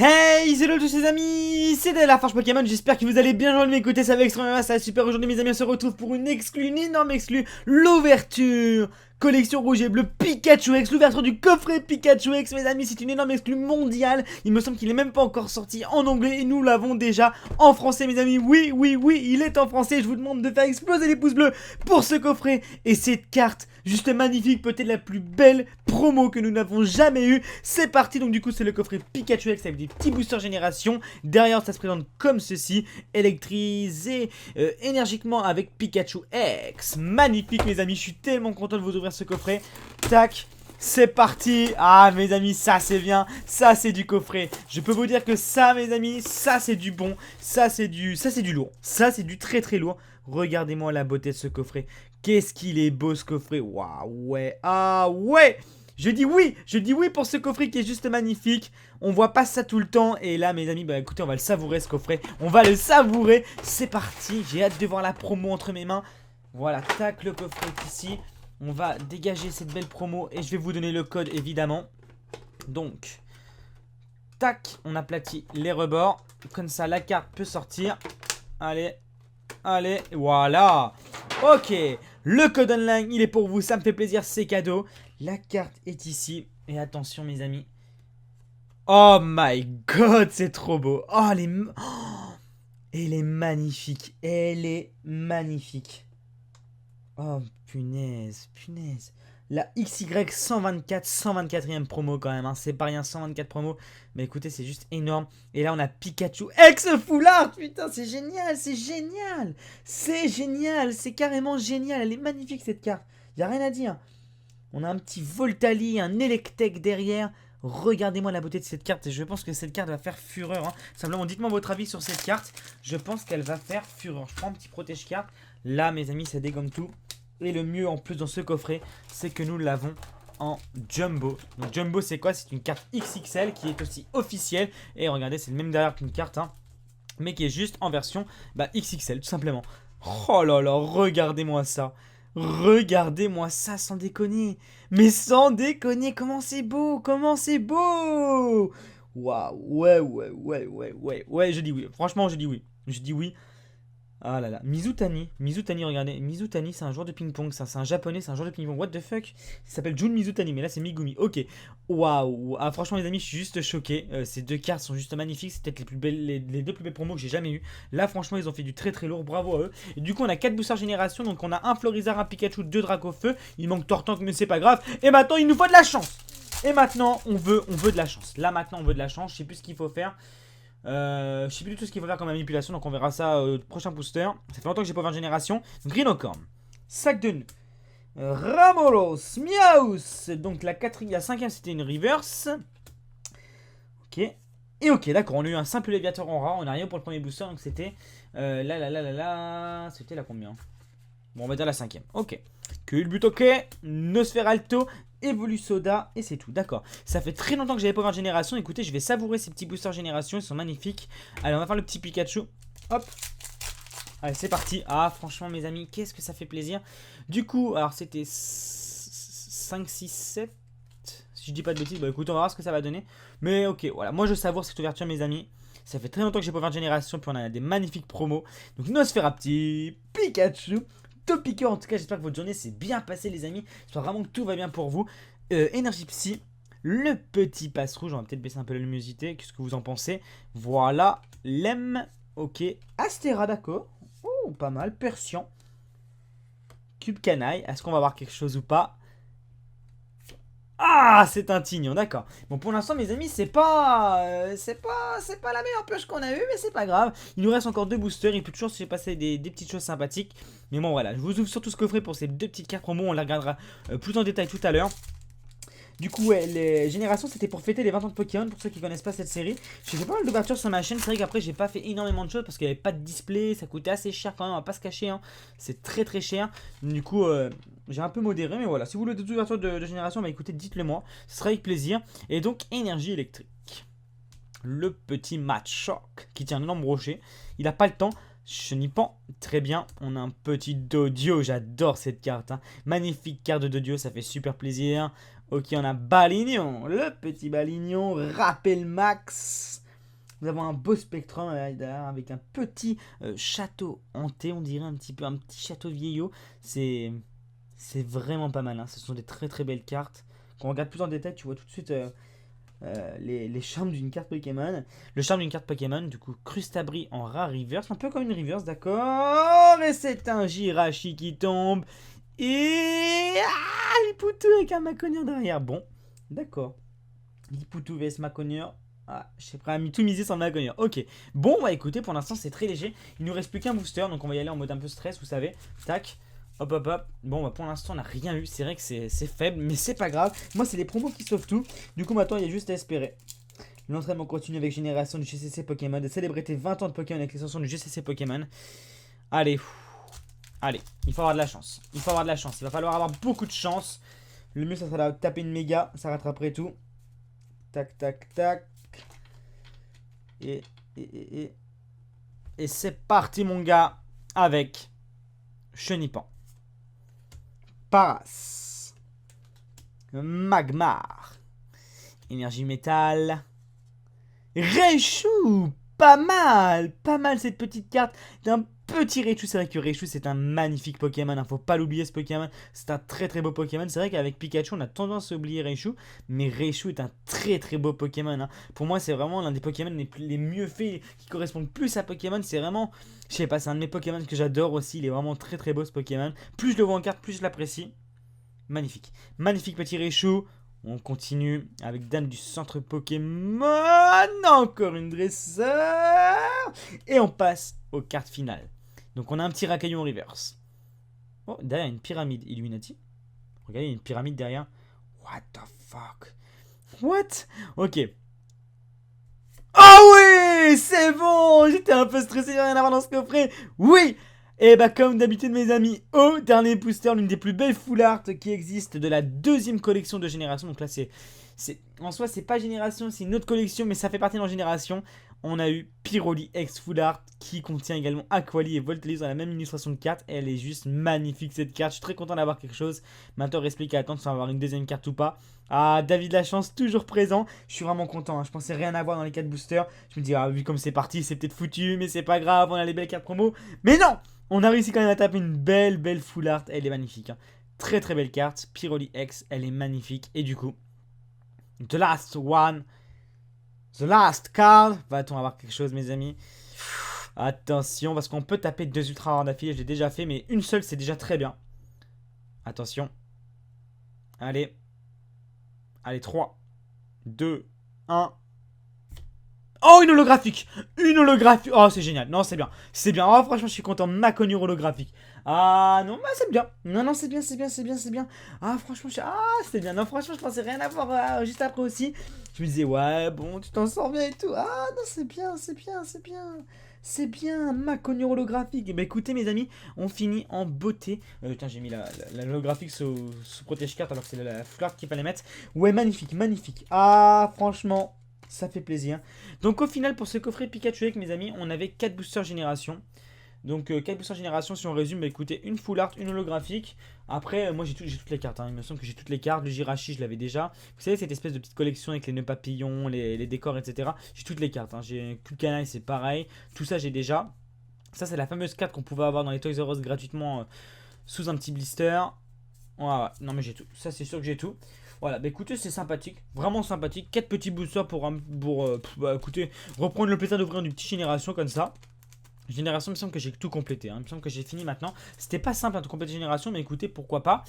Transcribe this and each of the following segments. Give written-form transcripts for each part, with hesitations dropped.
Hey, c'est tous les amis, c'est la Forge Pokémon, j'espère que vous allez bien, joindre m'écouter, ça va extrêmement, ça va super. Aujourd'hui mes amis, on se retrouve pour une exclue, une énorme exclue, l'ouverture collection rouge et bleu Pikachu X, l'ouverture du coffret Pikachu X, mes amis, c'est une énorme exclue mondiale. Il me semble qu'il est même pas encore sorti en anglais et nous l'avons déjà en français, mes amis. Oui, oui, oui, il est en français. Je vous demande de faire exploser les pouces bleus pour ce coffret et cette carte juste magnifique, peut-être la plus belle promo que nous n'avons jamais eue. C'est parti, donc du coup c'est le coffret Pikachu X avec des petits boosters génération. Derrière ça se présente comme ceci, électrisé énergiquement avec Pikachu X. Magnifique mes amis, je suis tellement content de vous ouvrir ce coffret. Tac, c'est parti. Ah mes amis, ça c'est bien, ça c'est du coffret. Je peux vous dire que ça mes amis, ça c'est du bon, ça c'est du lourd, ça c'est du très très lourd. Regardez-moi la beauté de ce coffret. Qu'est-ce qu'il est beau ce coffret. Waouh, ouais, ah ouais. Je dis oui pour ce coffret qui est juste magnifique. On voit pas ça tout le temps. Et là mes amis, bah écoutez, on va le savourer ce coffret. On va le savourer. C'est parti, j'ai hâte de voir la promo entre mes mains. Voilà, tac, le coffret est ici. On va dégager cette belle promo et je vais vous donner le code évidemment. Donc, tac, on aplatit les rebords. Comme ça la carte peut sortir. Allez, allez, voilà. Ok, le code online il est pour vous, ça me fait plaisir, c'est cadeau. La carte est ici. Et attention mes amis. Oh my god, c'est trop beau. Oh, elle est magnifique. Elle est magnifique. Oh, punaise, punaise. La XY 124, 124e promo quand même, hein. C'est pas rien, 124 promos. Mais écoutez, c'est juste énorme. Et là, on a Pikachu X Full Art. Putain, c'est génial, c'est génial. C'est génial, c'est carrément génial. Elle est magnifique cette carte. Y a rien à dire. On a un petit Voltali, un Electek derrière. Regardez-moi la beauté de cette carte. Et je pense que cette carte va faire fureur, hein. Simplement, dites-moi votre avis sur cette carte. Je pense qu'elle va faire fureur. Je prends un petit protège-carte. Là, mes amis, ça dégomme tout. Et le mieux en plus dans ce coffret, c'est que nous l'avons en Jumbo. Donc Jumbo c'est quoi? C'est une carte XXL qui est aussi officielle. Et regardez, c'est le même derrière qu'une carte, hein, mais qui est juste en version XXL tout simplement. Oh là là, regardez-moi ça. Regardez-moi ça sans déconner. Mais sans déconner, comment c'est beau. Comment c'est beau. Waouh, ouais, je dis oui. Franchement, je dis oui. Je dis oui. Ah là là, Mizutani, regardez, Mizutani c'est un joueur de ping-pong, ça c'est un japonais, c'est un joueur de ping-pong, what the fuck. Il s'appelle Jun Mizutani, mais là c'est Migumi, ok. Waouh, ah franchement les amis, je suis juste choqué, ces deux cartes sont juste magnifiques, c'est peut-être les plus belles, les deux plus belles promos que j'ai jamais eu. Là franchement ils ont fait du très très lourd, bravo à eux. Et du coup on a 4 boosters génération, donc on a un Florizard, un Pikachu, 2 Dracofeu, il manque Tortank mais c'est pas grave. Et maintenant il nous faut de la chance. Et maintenant on veut de la chance, là maintenant on veut de la chance, je sais plus ce qu'il faut faire. Je sais plus du tout ce qu'il faut faire comme manipulation, donc on verra ça au prochain booster. Ça fait longtemps que j'ai pas ouvert génération. Grinocorn, sac de nœuds, Ramolos, Miaus. Donc la cinquième c'était une reverse. Ok. Et ok, d'accord, on a eu un simple léviateur en rare. On a rien pour le premier booster, donc c'était c'était la combien? Bon, on va dire la cinquième. Ok. Culbut, ok. Nosferalto. Evolusoda et c'est tout, d'accord. Ça fait très longtemps que j'avais pas ouvert génération. Écoutez, je vais savourer ces petits boosters génération, ils sont magnifiques. Allez, on va faire le petit Pikachu. Hop. Allez, c'est parti. Ah, franchement, mes amis, qu'est-ce que ça fait plaisir. Du coup, alors c'était 5, 6, 7. Si je dis pas de bêtises, bah écoute, on va voir ce que ça va donner. Mais ok, voilà, moi je savoure cette ouverture, mes amis. Ça fait très longtemps que j'ai pas ouvert génération, puis on a des magnifiques promos. Donc Nosferapti, Pikachu, Topiqueur. En tout cas, j'espère que votre journée s'est bien passée, les amis. J'espère vraiment que tout va bien pour vous. Énergie Psy, le petit passe rouge. On va peut-être baisser un peu la luminosité. Qu'est-ce que vous en pensez? Voilà, Lem, ok. Astera, d'accord. Oh, pas mal. Persian, Cube Canaille. Est-ce qu'on va voir quelque chose ou pas? Ah, c'est un tignon, d'accord. Bon, pour l'instant, mes amis, c'est pas la meilleure pioche qu'on a eue, mais c'est pas grave. Il nous reste encore 2 boosters. Il peut toujours se passer des petites choses sympathiques. Mais bon, voilà, je vous ouvre surtout ce coffret pour ces 2 petites cartes promo. On les regardera plus en détail tout à l'heure. Du coup, ouais, les générations, c'était pour fêter les 20 ans de Pokémon. Pour ceux qui connaissent pas cette série, j'ai fait pas mal d'ouvertures sur ma chaîne. C'est vrai qu'après, j'ai pas fait énormément de choses parce qu'il n'y avait pas de display. Ça coûtait assez cher quand même, on va pas se cacher, hein. C'est très très cher. Du coup, j'ai un peu modéré. Mais voilà, si vous voulez des ouvertures de génération, bah écoutez, dites-le moi. Ce sera avec plaisir. Et donc, énergie électrique. Le petit Machoke qui tient un énorme rocher. Il a pas le temps. Chenipan, très bien. On a un petit Dodio, j'adore cette carte, hein. Magnifique carte de Dodio, ça fait super plaisir. Ok, on a Balignon, le petit Balignon, rappel max. Nous avons un beau Spectrum derrière, avec un petit château hanté, on dirait un petit peu, un petit château vieillot. C'est vraiment pas mal, hein. Ce sont des très très belles cartes. Quand on regarde plus en détail, tu vois tout de suite les charmes d'une carte Pokémon. Le charme d'une carte Pokémon, du coup, Crustabri en rare reverse, un peu comme une reverse, d'accord. Et c'est un Jirachi qui tombe. Et Lipoutou avec un Maconier derrière. Bon, d'accord. Lipoutou vs Maconier. Ah, je suis prêt à tout miser sur le Maconier. Ok. Bon, bah écoutez, pour l'instant, c'est très léger. Il nous reste plus qu'un booster, donc on va y aller en mode un peu stress, vous savez. Tac. Hop, hop, hop. Bon, bah pour l'instant, on n'a rien eu. C'est vrai que c'est faible, mais c'est pas grave. Moi, c'est les promos qui sauvent tout. Du coup, maintenant, il y a juste à espérer. L'entraînement continue avec Génération du GCC Pokémon. De célébrer 20 ans de Pokémon avec l'extension du GCC Pokémon. Allez. Allez, il faut avoir de la chance. Il faut avoir de la chance. Il va falloir avoir beaucoup de chance. Le mieux, ça sera de taper une méga. Ça rattraperait tout. Tac, tac, tac. Et c'est parti, mon gars. Avec Chenipan. Paras. Magmar. Énergie métal. Raichu. Pas mal. Pas mal cette petite carte d'un petit Raichu. C'est vrai que Raichu c'est un magnifique Pokémon, hein. Faut pas l'oublier ce Pokémon. C'est un très très beau Pokémon. C'est vrai qu'avec Pikachu on a tendance à oublier Raichu, mais Raichu est un très très beau Pokémon, hein. Pour moi c'est vraiment l'un des Pokémon les mieux faits, qui correspondent plus à Pokémon. C'est vraiment, je sais pas, c'est un de mes Pokémon que j'adore aussi. Il est vraiment très très beau ce Pokémon. Plus je le vois en carte, plus je l'apprécie. Magnifique. Magnifique petit Raichu. On continue avec Dame du centre Pokémon. Encore une dresseur. Et on passe aux cartes finales. Donc on a un petit Racaillon en reverse. Oh, derrière une pyramide Illuminati. Regardez, il y a une pyramide derrière. What the fuck? What? Ok. Ah oui, c'est bon. J'étais un peu stressé, rien à voir dans ce coffret. Oui. Et bah comme d'habitude mes amis, au dernier booster, l'une des plus belles full art qui existe de la deuxième collection de Génération. Donc là en soi c'est pas Génération, c'est une autre collection, mais ça fait partie de la Génération. On a eu Pyroli X Full Art qui contient également Aquali et Voltalis dans la même illustration de carte. Elle est juste magnifique cette carte, je suis très content d'avoir quelque chose. Maintenant reste plus qu'à attendre si on va avoir une deuxième carte ou pas. Ah, David Lachance toujours présent, je suis vraiment content, hein. Je pensais rien avoir dans les 4 boosters. Je me dis, vu comme c'est parti, c'est peut-être foutu, mais c'est pas grave, on a les belles cartes promo. Mais non, on a réussi quand même à taper une belle full art, elle est magnifique, hein. Très très belle carte, Pyroli X, elle est magnifique. Et du coup, the last one, the last card, va-t-on avoir quelque chose mes amis? Attention, parce qu'on peut taper 2 ultra rares d'affilée, je l'ai déjà fait, mais une seule c'est déjà très bien. Attention. Allez. Allez, 3, 2, 1... Oh, une holographique. Une holographique. Oh, c'est génial. Non, c'est bien. C'est bien. Oh, franchement, je suis content. Maconier holographique. Ah, non, bah, c'est bien. Non, c'est bien, c'est bien, c'est bien, c'est bien. Ah, franchement, c'est bien. Non, franchement, je pensais rien avoir juste après aussi. Je me disais, ouais, bon, tu t'en sors bien et tout. Ah, non, c'est bien, c'est bien, c'est bien. C'est bien, Maconier holographique. Et bah, écoutez, mes amis, on finit en beauté. Tiens, j'ai mis la holographique sous protège-carte alors que c'est la fleur qu'il fallait mettre. Ouais, magnifique, magnifique. Ah, franchement. Ça fait plaisir. Donc au final pour ce coffret Pikachu avec mes amis, on avait 4 boosters génération. Donc 4 boosters génération, si on résume, bah écoutez, une full art, une holographique. Après moi j'ai toutes les cartes, hein. Il me semble que j'ai toutes les cartes. Le Jirachi je l'avais déjà. Vous savez cette espèce de petite collection avec les nœuds papillons, les décors, etc. J'ai toutes les cartes, hein. J'ai Kulkanai, c'est pareil. Tout ça j'ai déjà. Ça c'est la fameuse carte qu'on pouvait avoir dans les Toys R Us gratuitement sous un petit blister. Ouais, non mais j'ai tout, ça c'est sûr que j'ai tout. Voilà, bah écoutez, c'est sympathique, vraiment sympathique. 4 petits boosters pour bah, écoutez, reprendre le plaisir d'ouvrir une petite génération comme ça. Génération, il me semble que j'ai tout complété, hein. Il me semble que j'ai fini maintenant. C'était pas simple de compléter génération, mais écoutez, pourquoi pas.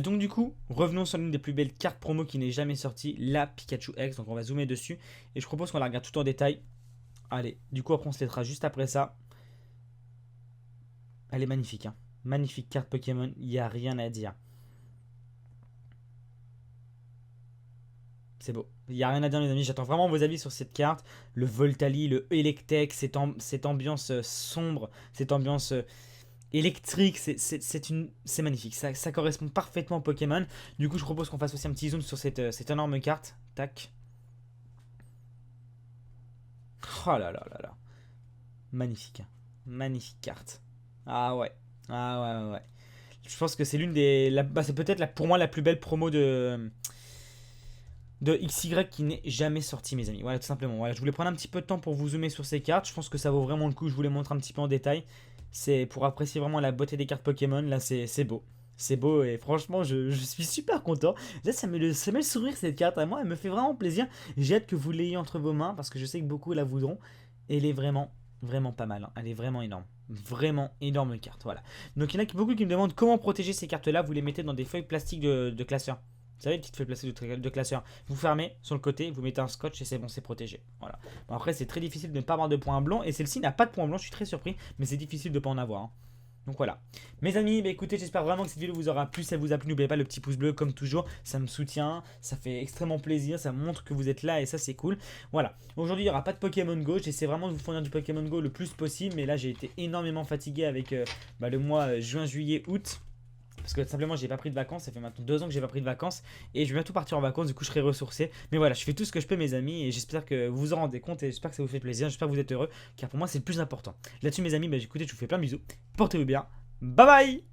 Donc du coup, revenons sur l'une des plus belles cartes promo qui n'est jamais sortie, la Pikachu X. Donc on va zoomer dessus et je propose qu'on la regarde tout en détail. Allez, du coup après on se laissera juste après ça. Elle est magnifique, hein. Magnifique carte Pokémon, il n'y a rien à dire. C'est beau. Il n'y a rien à dire, mes amis. J'attends vraiment vos avis sur cette carte. Le Voltali, le Electek, cette ambiance sombre, cette ambiance électrique. C'est magnifique. Ça correspond parfaitement au Pokémon. Du coup, je propose qu'on fasse aussi un petit zoom sur cette énorme carte. Tac. Oh là là là là. Magnifique. Magnifique carte. Ah ouais. Ah ouais. Je pense que c'est l'une des... c'est peut-être pour moi la plus belle promo de XY qui n'est jamais sorti, mes amis. Voilà, tout simplement. Voilà, je voulais prendre un petit peu de temps pour vous zoomer sur ces cartes. Je pense que ça vaut vraiment le coup. Je vous les montre un petit peu en détail. C'est pour apprécier vraiment la beauté des cartes Pokémon. Là, c'est beau. C'est beau et franchement, je suis super content. Là, ça met le sourire cette carte. À moi, elle me fait vraiment plaisir. J'ai hâte que vous l'ayez entre vos mains parce que je sais que beaucoup la voudront. Et elle est vraiment, vraiment pas mal, hein. Elle est vraiment énorme. Vraiment énorme carte. Voilà. Donc, il y en a beaucoup qui me demandent comment protéger ces cartes-là. Vous les mettez dans des feuilles plastiques de classeur. Vous savez, une petite feuille plastiques de classeur. Vous fermez sur le côté, vous mettez un scotch et c'est bon, c'est protégé. Voilà. Bon, après, c'est très difficile de ne pas avoir de points blancs. Et celle-ci n'a pas de points blancs. Je suis très surpris. Mais c'est difficile de ne pas en avoir, hein. Donc voilà. Mes amis, bah écoutez, j'espère vraiment que cette vidéo vous aura plu. Si ça vous a plu, n'oubliez pas le petit pouce bleu comme toujours. Ça me soutient, ça fait extrêmement plaisir, ça montre que vous êtes là et ça c'est cool. Voilà. Aujourd'hui, il n'y aura pas de Pokémon Go. J'essaie vraiment de vous fournir du Pokémon Go le plus possible. Mais là, j'ai été énormément fatigué avec le mois juin, juillet, août. Parce que tout simplement j'ai pas pris de vacances, ça fait maintenant 2 ans que j'ai pas pris de vacances et je vais bientôt partir en vacances, du coup je serai ressourcé. Mais voilà, je fais tout ce que je peux mes amis et j'espère que vous vous en rendez compte et j'espère que ça vous fait plaisir, j'espère que vous êtes heureux car pour moi c'est le plus important. Là-dessus mes amis, bah écoutez, je vous fais plein de bisous, portez-vous bien, bye bye.